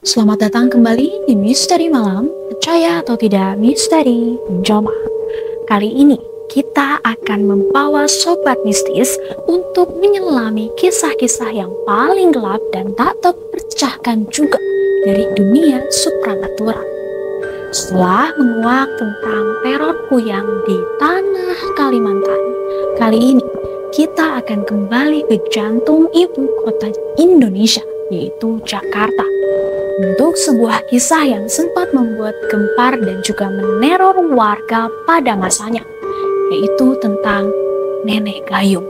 Selamat datang kembali di Misteri Malam. Percaya atau tidak, misteri menjelma. Kali ini kita akan membawa sobat mistis untuk menyelami kisah-kisah yang paling gelap dan tak terpecahkan juga dari dunia supranatural. Setelah menguak tentang teror kuyang di tanah Kalimantan, kali ini kita akan kembali ke jantung ibu kota Indonesia, yaitu Jakarta, untuk sebuah kisah yang sempat membuat gempar dan juga meneror warga pada masanya, yaitu tentang Nenek Gayung.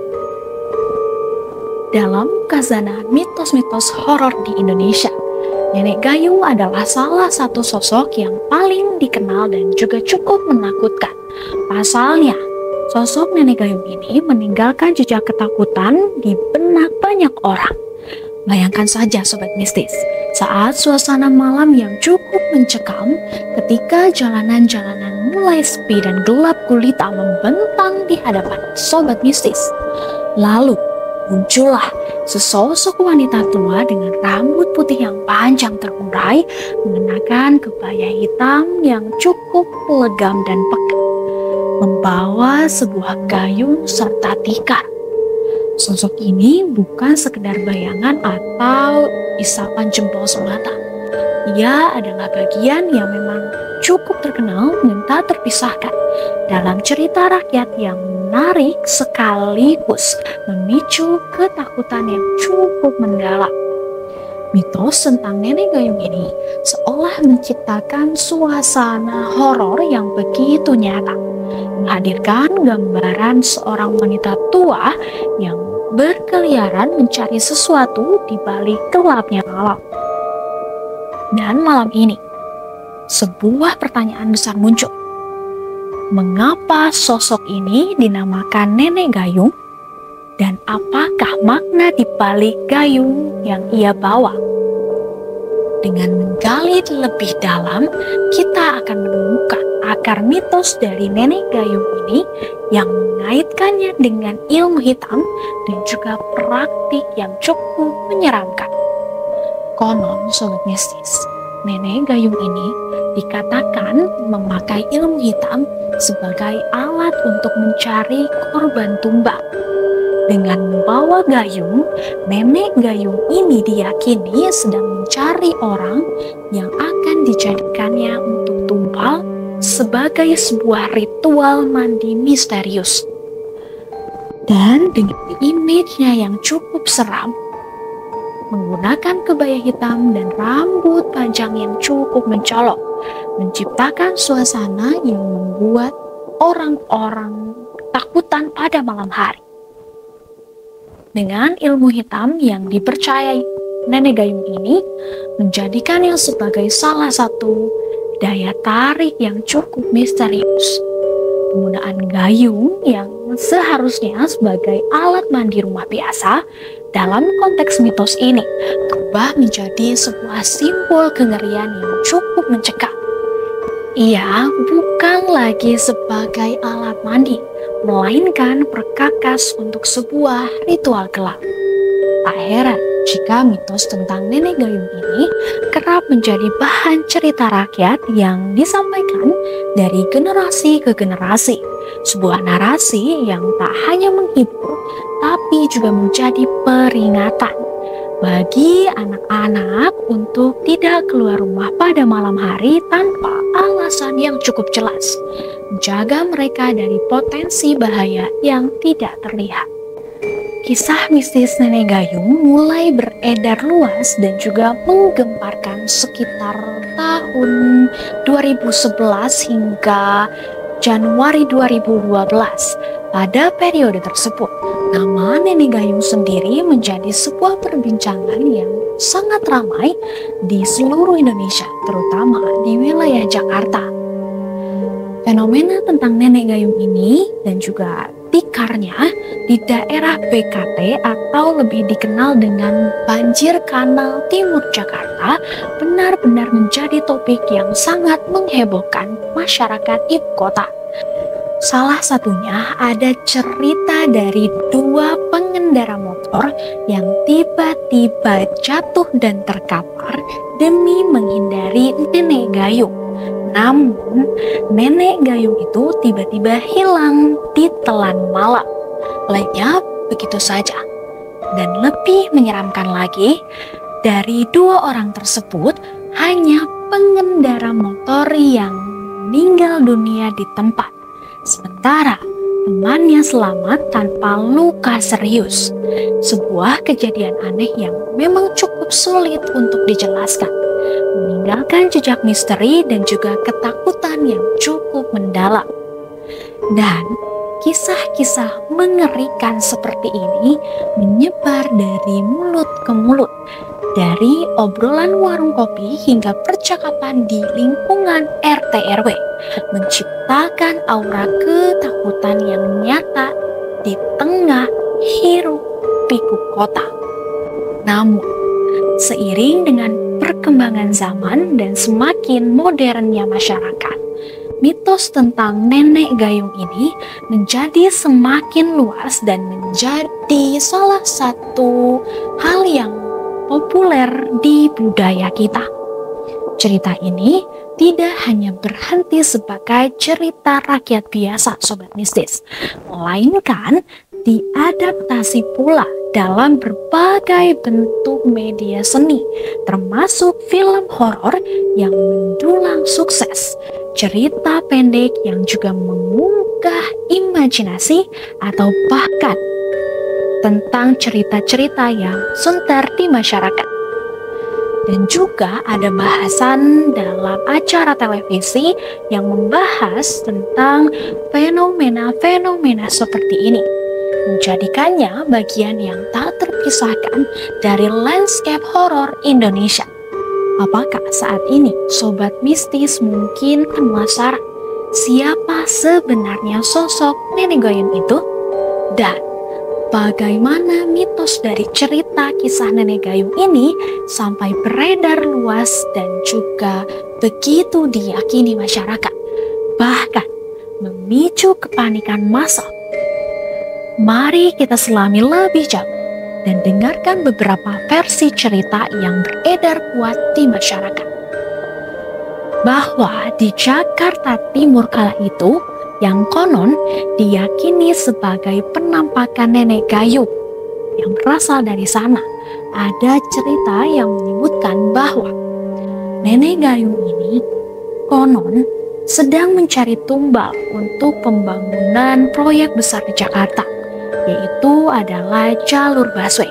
Dalam khazanah mitos-mitos horor di Indonesia, Nenek Gayung adalah salah satu sosok yang paling dikenal dan juga cukup menakutkan. Pasalnya, sosok Nenek Gayung ini meninggalkan jejak ketakutan di benak banyak orang. Bayangkan saja sobat mistis, saat suasana malam yang cukup mencekam, ketika jalanan-jalanan mulai sepi dan gelap gulita membentang di hadapan sobat mistis. Lalu muncullah sesosok wanita tua dengan rambut putih yang panjang terurai, mengenakan kebaya hitam yang cukup legam dan pekat, membawa sebuah gayung serta tikar. Sosok ini bukan sekedar bayangan atau isapan jempol semata. Ia adalah bagian yang memang cukup terkenal dan tak terpisahkan dalam cerita rakyat yang menarik sekaligus memicu ketakutan yang cukup mendalam. Mitos tentang Nenek Gayung ini seolah menciptakan suasana horor yang begitu nyata, menghadirkan gambaran seorang wanita tua yang berkeliaran mencari sesuatu di balik gelapnya malam. Dan malam ini, sebuah pertanyaan besar muncul. Mengapa sosok ini dinamakan Nenek Gayung? Dan apakah makna di balik gayung yang ia bawa? Dengan menggali lebih dalam, kita akan menemukan akar mitos dari Nenek Gayung ini yang mengaitkannya dengan ilmu hitam dan juga praktik yang cukup menyeramkan. Konon sobat mistis, Nenek Gayung ini dikatakan memakai ilmu hitam sebagai alat untuk mencari korban tumbang. Dengan membawa gayung, Nenek Gayung ini diyakini sedang mencari orang yang akan dijadikannya untuk tumbal sebagai sebuah ritual mandi misterius. Dan dengan image-nya yang cukup seram, menggunakan kebaya hitam dan rambut panjang yang cukup mencolok, menciptakan suasana yang membuat orang-orang takutan pada malam hari. Dengan ilmu hitam yang dipercayai Nenek Gayung ini menjadikannya sebagai salah satu daya tarik yang cukup misterius. Penggunaan gayung yang seharusnya sebagai alat mandi rumah biasa dalam konteks mitos ini berubah menjadi sebuah simbol kengerian yang cukup mencekam. Ia bukan lagi sebagai alat mandi, melainkan perkakas untuk sebuah ritual gelap. Tak heran jika mitos tentang Nenek Gayung ini kerap menjadi bahan cerita rakyat yang disampaikan dari generasi ke generasi. Sebuah narasi yang tak hanya menghibur, tapi juga menjadi peringatan bagi anak-anak untuk tidak keluar rumah pada malam hari tanpa alasan yang cukup jelas, menjaga mereka dari potensi bahaya yang tidak terlihat. Kisah mistis Nenek Gayung mulai beredar luas dan juga menggemparkan sekitar tahun 2011 hingga Januari 2012. Pada periode tersebut, nama Nenek Gayung sendiri menjadi sebuah perbincangan yang sangat ramai di seluruh Indonesia, terutama di wilayah Jakarta. Fenomena tentang Nenek Gayung ini dan juga tikarnya di daerah BKT atau lebih dikenal dengan banjir kanal timur Jakarta benar-benar menjadi topik yang sangat menghebohkan masyarakat ibu kota. Salah satunya ada cerita dari dua pengendara pengendara motor yang tiba-tiba jatuh dan terkapar demi menghindari nenek gayung. Namun, nenek gayung itu tiba-tiba hilang ditelan malam. Lenyap begitu saja. Dan lebih menyeramkan lagi, dari dua orang tersebut hanya pengendara motor yang meninggal dunia di tempat. Sementara temannya selamat tanpa luka serius. Sebuah kejadian aneh yang memang cukup sulit untuk dijelaskan, meninggalkan jejak misteri dan juga ketakutan yang cukup mendalam. Dan kisah-kisah mengerikan seperti ini menyebar dari mulut ke mulut, dari obrolan warung kopi hingga percakapan di lingkungan RT RW, menciptakan aura ketakutan yang nyata di tengah hiruk pikuk kota. Namun, seiring dengan perkembangan zaman dan semakin modernnya masyarakat, mitos tentang nenek gayung ini menjadi semakin luas dan menjadi salah satu hal yang populer di budaya kita. Cerita ini tidak hanya berhenti sebagai cerita rakyat biasa, Sobat Mistis, melainkan diadaptasi pula dalam berbagai bentuk media seni, termasuk film horor yang mendulang sukses, cerita pendek yang juga menggugah imajinasi, atau bahkan tentang cerita-cerita yang sunter di masyarakat. Dan juga ada bahasan dalam acara televisi yang membahas tentang fenomena-fenomena seperti ini, menjadikannya bagian yang tak terpisahkan dari landscape horor Indonesia. Apakah saat ini Sobat Mistis mungkin penasaran siapa sebenarnya sosok nenek gayung itu? Dan bagaimana mitos dari cerita kisah nenek gayung ini sampai beredar luas dan juga begitu diyakini masyarakat, bahkan memicu kepanikan massal? Mari kita selami lebih jauh dan dengarkan beberapa versi cerita yang beredar kuat di masyarakat. Bahwa di Jakarta Timur kala itu, yang konon diyakini sebagai penampakan nenek gayung yang berasal dari sana, ada cerita yang menyebutkan bahwa nenek gayung ini konon sedang mencari tumbal untuk pembangunan proyek besar di Jakarta, yaitu adalah jalur busway.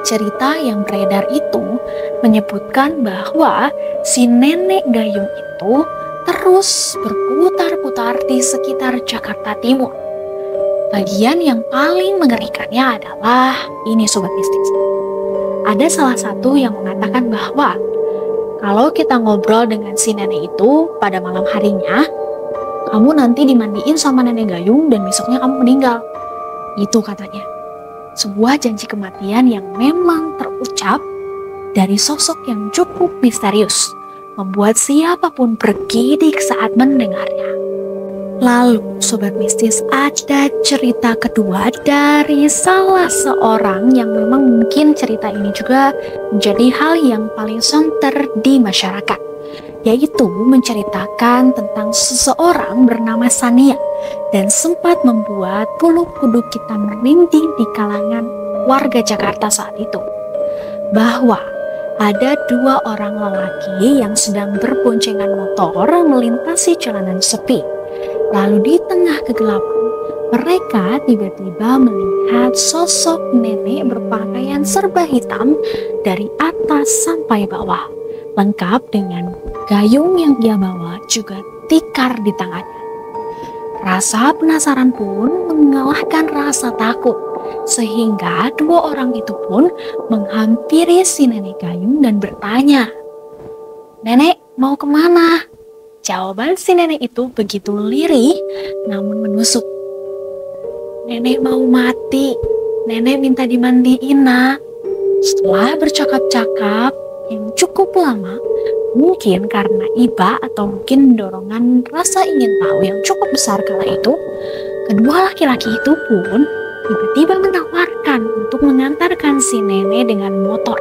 Cerita yang beredar itu menyebutkan bahwa si nenek gayung itu terus berputar-putar di sekitar Jakarta Timur. Bagian yang paling mengerikannya adalah ini, Sobat Mistis. Ada salah satu yang mengatakan bahwa kalau kita ngobrol dengan si nenek itu pada malam harinya, kamu nanti dimandiin sama nenek gayung dan besoknya kamu meninggal. Itu katanya. Sebuah janji kematian yang memang terucap dari sosok yang cukup misterius, membuat siapapun bergidik saat mendengarnya. Lalu, Sobat Mistis, ada cerita kedua dari salah seorang yang memang mungkin cerita ini juga menjadi hal yang paling santer di masyarakat, yaitu menceritakan tentang seseorang bernama Sania dan sempat membuat bulu kuduk kita merinding di kalangan warga Jakarta saat itu. Bahwa ada dua orang lelaki yang sedang berboncengan motor melintasi jalanan sepi. Lalu di tengah kegelapan, mereka tiba-tiba melihat sosok nenek berpakaian serba hitam dari atas sampai bawah, lengkap dengan gayung yang dia bawa juga tikar di tangannya. Rasa penasaran pun mengalahkan rasa takut, sehingga dua orang itu pun menghampiri si nenek gayung dan bertanya, "Nenek, mau kemana?" Jawaban si nenek itu begitu lirih namun menusuk. "Nenek mau mati, nenek minta dimandiin, nak." Setelah bercakap-cakap yang cukup lama, mungkin karena iba atau mungkin dorongan rasa ingin tahu yang cukup besar kala itu, kedua laki-laki itu pun tiba-tiba menawarkan untuk mengantarkan si nenek dengan motor.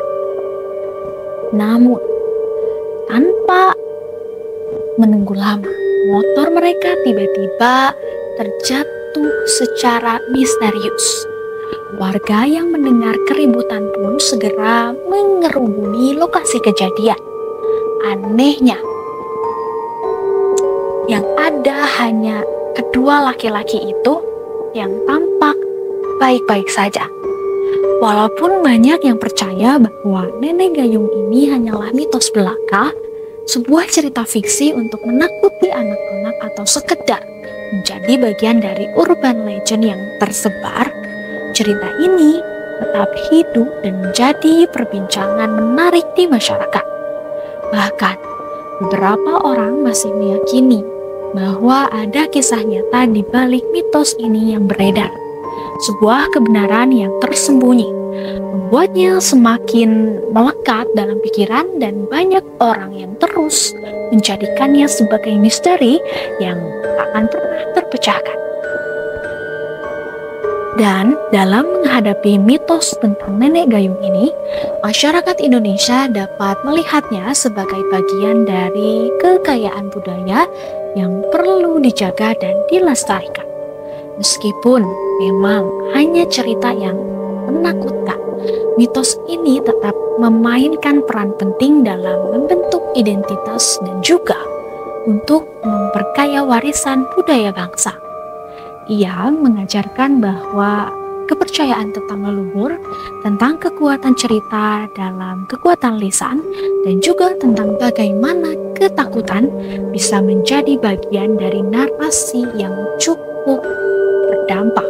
Namun, tanpa menunggu lama, motor mereka tiba-tiba terjatuh secara misterius. Warga yang mendengar keributan pun segera mengerubungi lokasi kejadian. Anehnya, yang ada hanya kedua laki-laki itu yang tampak baik-baik saja. Walaupun banyak yang percaya bahwa nenek gayung ini hanyalah mitos belaka, sebuah cerita fiksi untuk menakuti anak-anak atau sekedar menjadi bagian dari urban legend yang tersebar, cerita ini tetap hidup dan menjadi perbincangan menarik di masyarakat. Bahkan, beberapa orang masih meyakini bahwa ada kisah nyata di balik mitos ini yang beredar. Sebuah kebenaran yang tersembunyi, membuatnya semakin melekat dalam pikiran dan banyak orang yang terus menjadikannya sebagai misteri yang tak akan pernah terpecahkan. Dan dalam menghadapi mitos tentang nenek gayung ini, masyarakat Indonesia dapat melihatnya sebagai bagian dari kekayaan budaya yang perlu dijaga dan dilestarikan. Meskipun memang hanya cerita yang menakutkan, mitos ini tetap memainkan peran penting dalam membentuk identitas dan juga untuk memperkaya warisan budaya bangsa. Ia mengajarkan bahwa kepercayaan tentang leluhur, tentang kekuatan cerita dalam kekuatan lisan, dan juga tentang bagaimana ketakutan bisa menjadi bagian dari narasi yang cukup berdampak.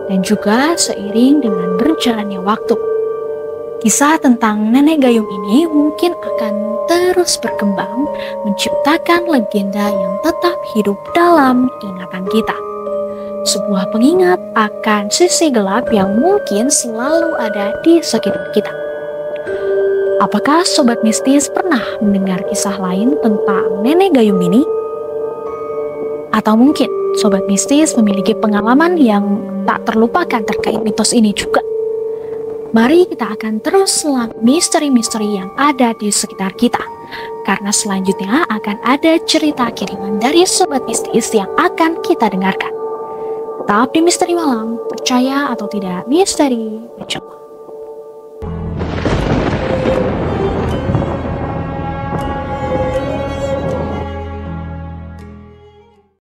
Dan juga seiring dengan berjalannya waktu, kisah tentang nenek gayung ini mungkin akan terus berkembang, menciptakan legenda yang tetap hidup dalam ingatan kita. Sebuah pengingat akan sisi gelap yang mungkin selalu ada di sekitar kita. Apakah Sobat Mistis pernah mendengar kisah lain tentang nenek gayung ini? Atau mungkin Sobat Mistis memiliki pengalaman yang tak terlupakan terkait mitos ini juga? Mari kita akan terus selami misteri-misteri yang ada di sekitar kita. Karena selanjutnya akan ada cerita kiriman dari Sobat Mistis yang akan kita dengarkan. Tetap di Misteri Malam, percaya atau tidak, misteri berjamaah.